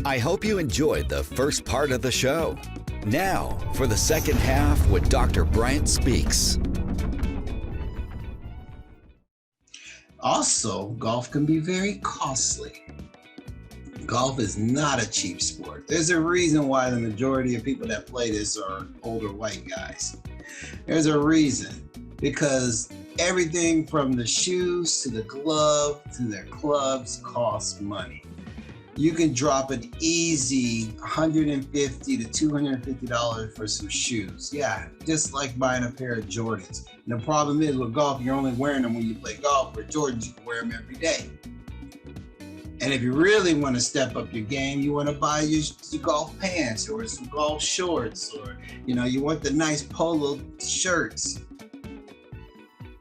I hope you enjoyed the first part of the show. Now, for the second half with Dr. Bryant Speaks. Also, golf can be very costly. Golf is not a cheap sport. There's a reason why the majority of people that play this are older white guys. There's a reason, because everything from the shoes to the glove to their clubs costs money. You can drop an easy $150 to $250 for some shoes. Yeah, just like buying a pair of Jordans. And the problem is with golf, you're only wearing them when you play golf. With Jordans, you can wear them every day. And if you really want to step up your game, you want to buy your golf pants or some golf shorts, or you want the nice polo shirts.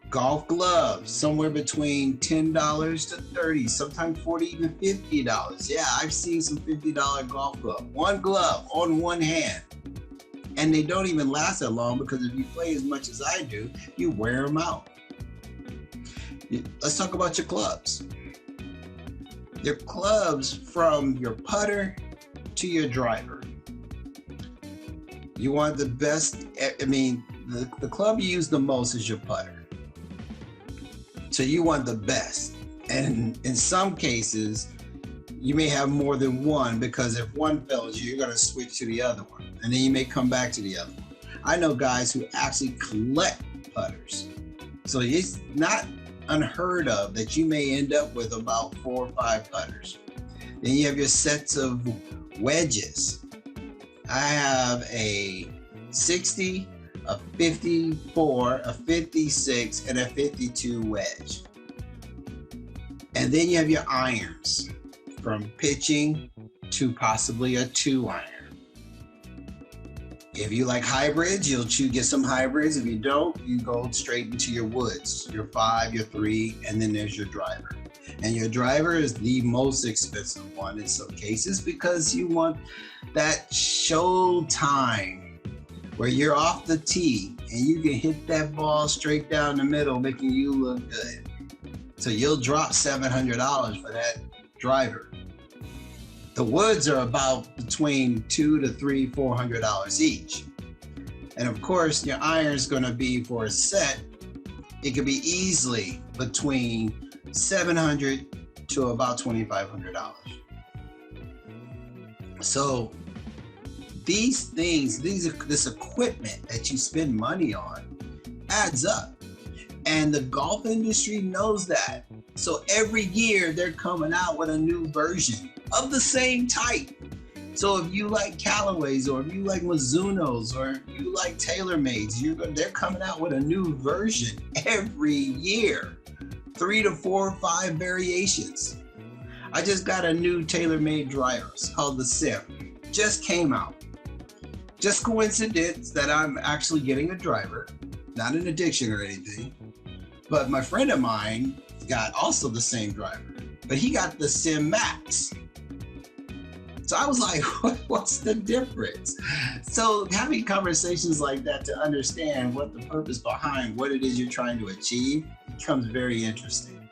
Golf gloves, somewhere between $10 to $30, sometimes $40, even $50. Yeah, I've seen some $50 golf glove. One glove on one hand. And they don't even last that long, because if you play as much as I do, you wear them out. Let's talk about your clubs. Your clubs, from your putter to your driver. You want the best, the club you use the most is your putter. So you want the best. And in some cases, you may have more than one, because if one fails you, you're gonna switch to the other one. And then you may come back to the other one. I know guys who actually collect putters. So it's not unheard of that you may end up with about 4 or 5 putters. Then you have your sets of wedges. I have a 60, a 54, a 56, and a 52 wedge. And then you have your irons, from pitching to possibly a 2-iron. If you like hybrids, you'll get some hybrids. If you don't, you go straight into your woods, your 5, your 3, and then there's your driver. And your driver is the most expensive one in some cases, because you want that show time where you're off the tee and you can hit that ball straight down the middle, making you look good. So you'll drop $700 for that driver. The woods are about between $200 to $400 each. And of course, your iron's gonna be, for a set, it could be easily between $700 to about $2,500. So these things, this equipment that you spend money on adds up. And the golf industry knows that. So every year they're coming out with a new version of the same type. So if you like Callaways, or if you like Mizunos, or if you like TaylorMades, they're coming out with a new version every year. 3 to 4 or 5 variations. I just got a new TaylorMade driver. It's called the Sim. Just came out. Just coincidence that I'm actually getting a driver, not an addiction or anything. But my friend of mine got also the same driver, but he got the Sim Max. So I was like, what's the difference? So having conversations like that to understand what the purpose behind what it is you're trying to achieve becomes very interesting.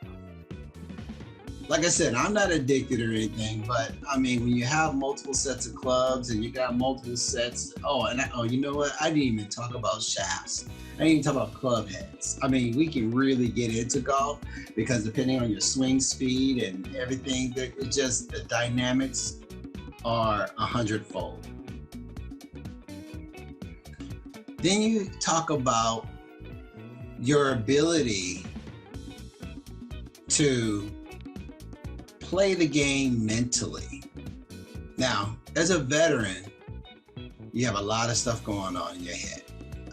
Like I said, I'm not addicted or anything, but when you have multiple sets of clubs and you got multiple sets, you know what? I didn't even talk about shafts. I didn't even talk about club heads. We can really get into golf, because depending on your swing speed and everything, it's just the dynamics are 100-fold. Then you talk about your ability to play the game mentally. Now, as a veteran, you have a lot of stuff going on in your head.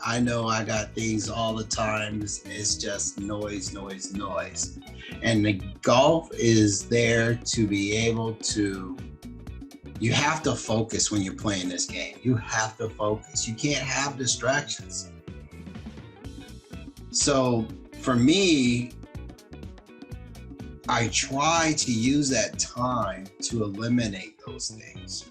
I know I got things all the time. It's just noise. And the golf is there to be able to, you have to focus when you're playing this game. You have to focus. You can't have distractions. So for me, I try to use that time to eliminate those things.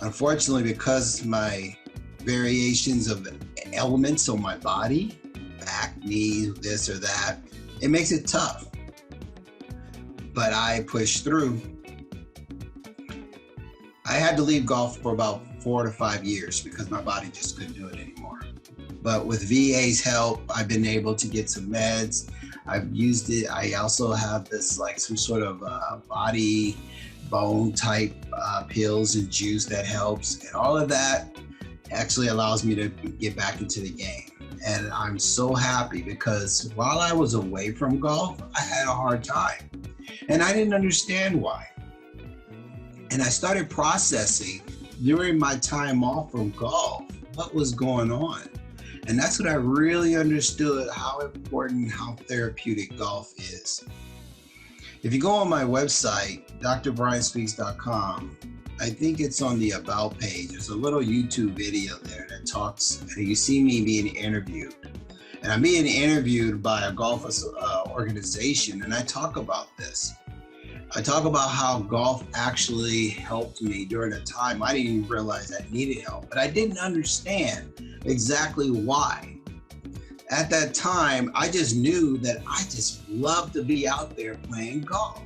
Unfortunately, because my variations of elements on my body, back, knees, this or that, it makes it tough. But I push through. I had to leave golf for about 4 to 5 years because my body just couldn't do it anymore. But with VA's help, I've been able to get some meds. I've used it. I also have this like some sort of body bone type pills and juice that helps. And all of that actually allows me to get back into the game. And I'm so happy because while I was away from golf, I had a hard time. And I didn't understand why. And I started processing during my time off from golf what was going on. And that's when I really understood how important, how therapeutic golf is. If you go on my website, drbryantspeaks.com, I think it's on the About page. There's a little YouTube video there that talks, and you see me being interviewed. And I'm being interviewed by a golf organization, and I talk about this. I talk about how golf actually helped me during a time I didn't even realize I needed help, but I didn't understand exactly why. At that time, I just knew that I just loved to be out there playing golf.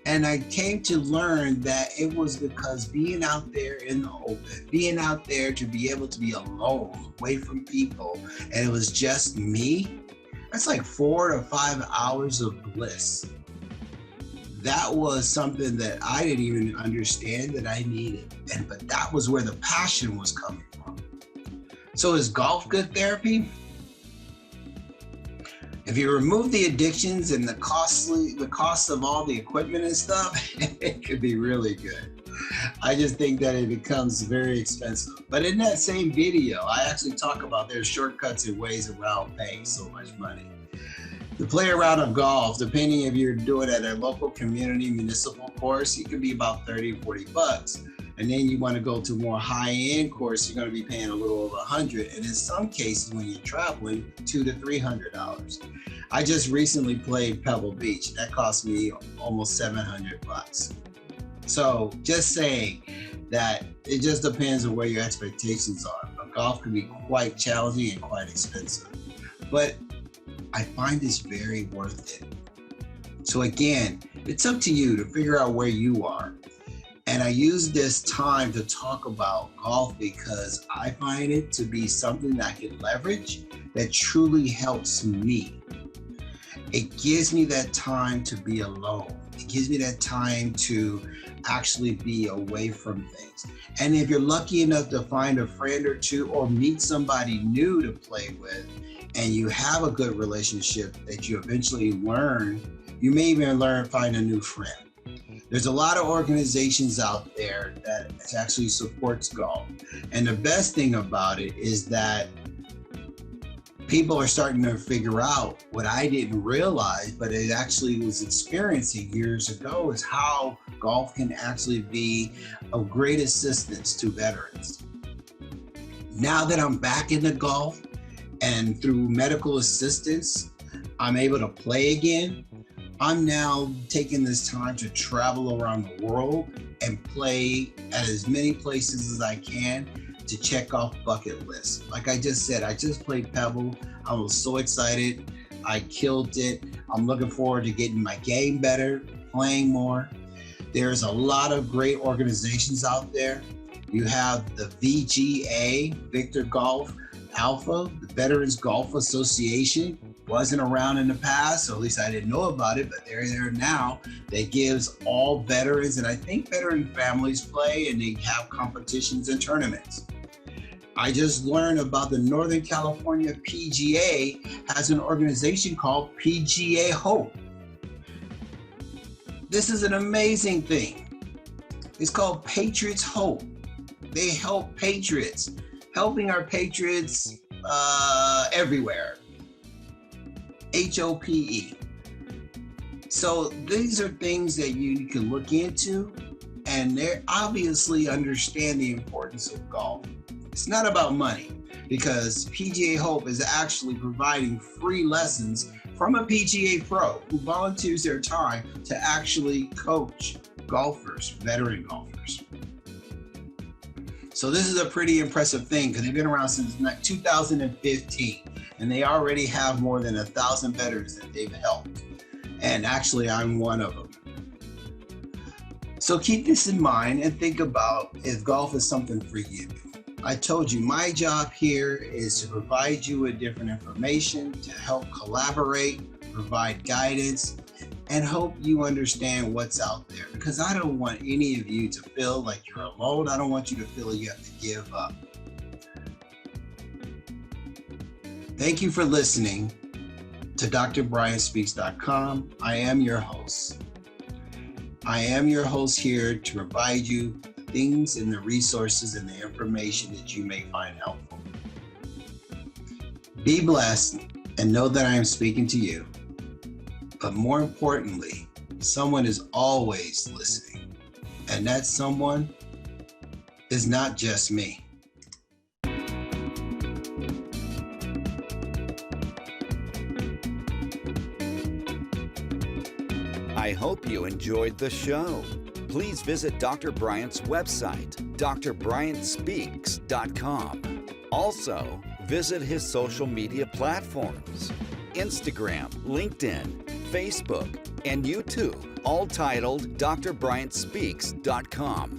And I came to learn that it was because being out there in the open, being out there to be able to be alone, away from people, and it was just me, that's like 4 to 5 hours of bliss. That was something that I didn't even understand that I needed. But that was where the passion was coming from. So is golf good therapy? If you remove the addictions and the cost of all the equipment and stuff, it could be really good. I just think that it becomes very expensive. But in that same video, I actually talk about there's shortcuts and ways around paying so much money. To play a round of golf, depending if you're doing it at a local community municipal course, it could be about 30 or 40 bucks. And then you want to go to a more high-end course, you're going to be paying a little over 100. And in some cases, when you're traveling, $200 to $300. I just recently played Pebble Beach. That cost me almost 700 bucks. So just saying that it just depends on where your expectations are. But golf can be quite challenging and quite expensive. But I find this very worth it. So again, it's up to you to figure out where you are. And I use this time to talk about golf because I find it to be something that I can leverage that truly helps me. It gives me that time to be alone. It gives me that time to actually be away from things. And if you're lucky enough to find a friend or two or meet somebody new to play with, and you have a good relationship that you eventually learn, you may even find a new friend. There's a lot of organizations out there that actually supports golf. And the best thing about it is that people are starting to figure out what I didn't realize, but it actually was experiencing years ago, is how golf can actually be of great assistance to veterans. Now that I'm back into golf and through medical assistance, I'm able to play again. I'm now taking this time to travel around the world and play at as many places as I can to check off bucket lists. Like I just said, I just played Pebble. I was so excited. I killed it. I'm looking forward to getting my game better, playing more. There's a lot of great organizations out there. You have the VGA, Victor Golf Alpha, the Veterans Golf Association. Wasn't around in the past, so at least I didn't know about it, but they're there now. That gives all veterans, and I think veteran families play, and they have competitions and tournaments. I just learned about the Northern California PGA has an organization called PGA Hope. This is an amazing thing. It's called Patriots Hope. They help patriots, helping our patriots everywhere. HOPE. So these are things that you can look into, and they obviously understand the importance of golf. It's not about money, because PGA Hope is actually providing free lessons from a PGA pro who volunteers their time to actually coach golfers, veteran golfers. So this is a pretty impressive thing because they've been around since 2015. And they already have more than 1,000 veterans that they've helped. And actually, I'm one of them. So keep this in mind and think about if golf is something for you. I told you my job here is to provide you with different information, to help collaborate, provide guidance, and help you understand what's out there. Because I don't want any of you to feel like you're alone. I don't want you to feel you have to give up. Thank you for listening to DrBryantSpeaks.com. I am your host. I am your host here to provide you the things and the resources and the information that you may find helpful. Be blessed and know that I am speaking to you. But more importantly, someone is always listening. And that someone is not just me. I hope you enjoyed the show. Please visit Dr. Bryant's website, DrBryantSpeaks.com. Also, visit his social media platforms, Instagram, LinkedIn, Facebook, and YouTube, all titled DrBryantSpeaks.com.